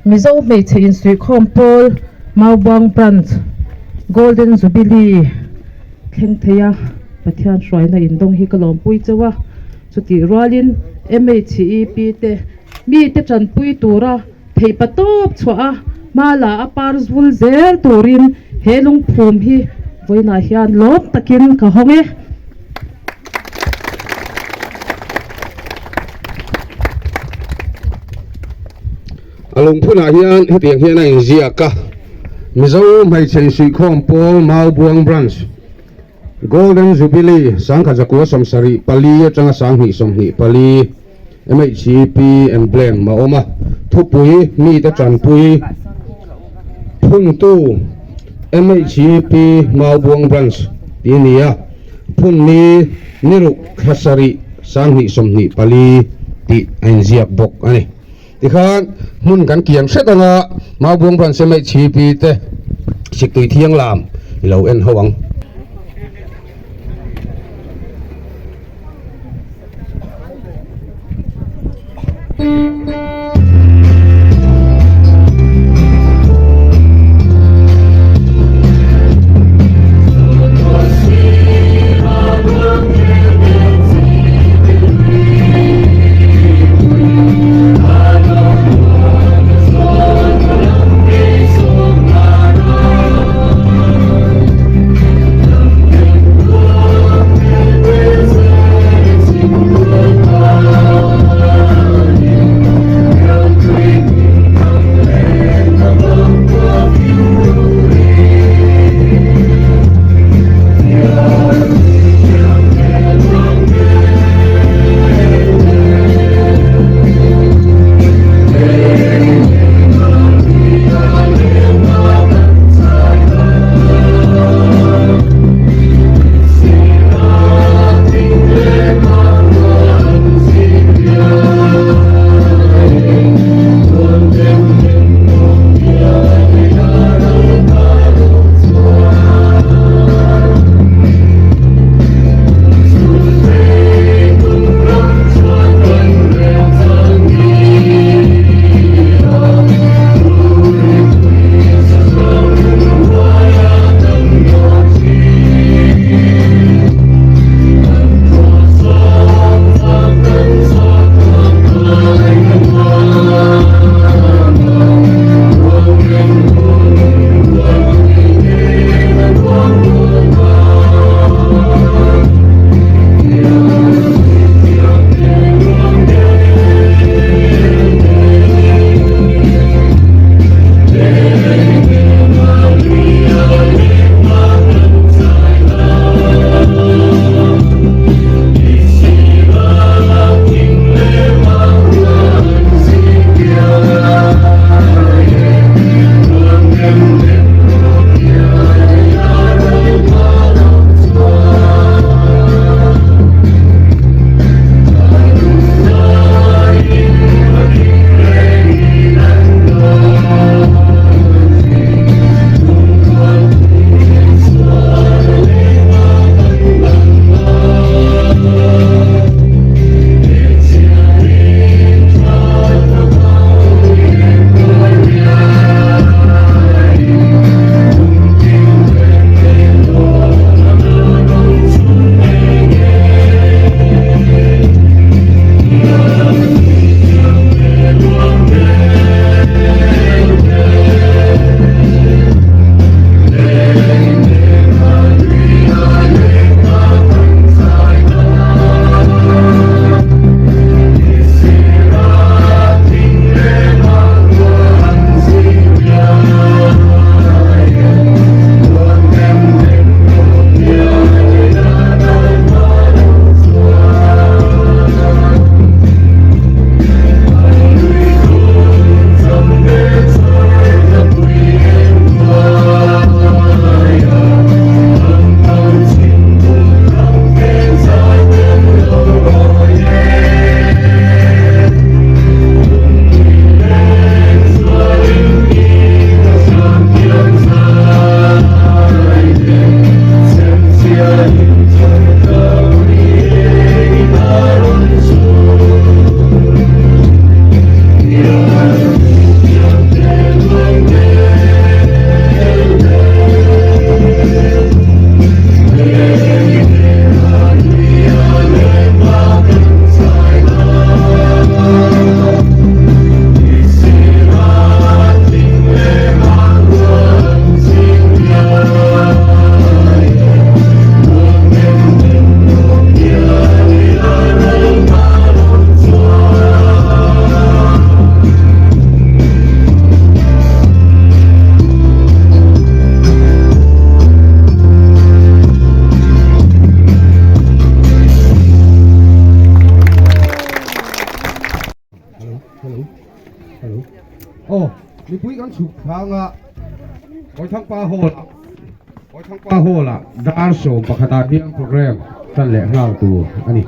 Mizo mei che in sui khompol Maubuang branch Golden Jubilee kheng theya pathian hruai na indong hi kalom pui chewa chuti rualin MHEP te mi te chan pui tura thei patop chwa mala apar zvul zel turin helung phum hi voina hian lop takin ka honge alung phuna hian hetiang hian a inziaka mizo mai chen sui khompol Maubuang branch Golden Jubilee sangkha jakua somsari pali atanga sanghi somhi pali MHEP emblem ma oma thupui mi ta chanpui phung tu MHEP Maubuang branch tinia phun ni niru khasari sanghi somhi pali ti inziak bok ani tikhan mun kan kiang setanga Maubuang branch MHEP te siktui thiang lam ilo en hawang มีปุ้ยกันฉุกทางอ่ะโอ้ยทั้งปลาโหดโอ้ยทั้งปลาโหดอ่ะดาร์โซมปะคตาเพียงโปรแกรมท่านแหล่งเล่าตัวอันนี้